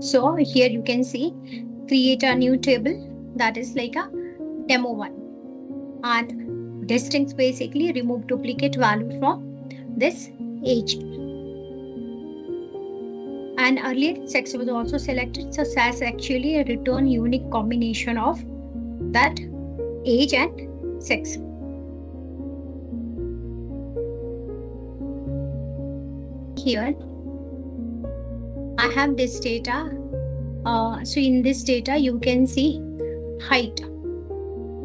So here you can see, create a new table that is like a demo one, and distance basically remove duplicate value from this age. And earlier sex was also selected, so SAS actually return unique combination of that age and sex. Here I have this data. So in this data you can see height.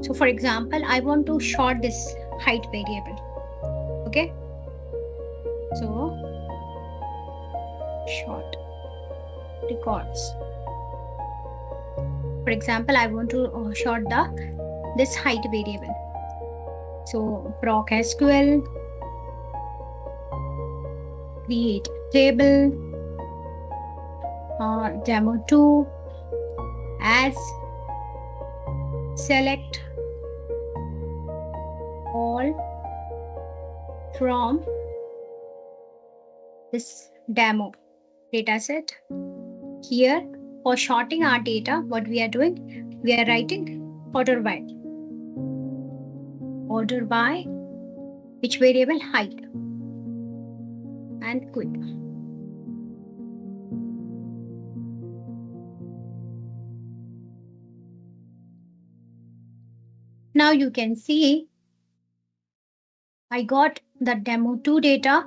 So for example, I want to sort this height variable. Okay, so short records. For example, I want to sort this height variable. So proc SQL, create table, demo2 as select all from this demo dataset. Here for sorting our data, what we are doing, we are writing order by which variable, height, and quit. Now you can see I got the demo2 data,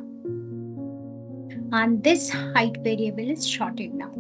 and this height variable is sorted now.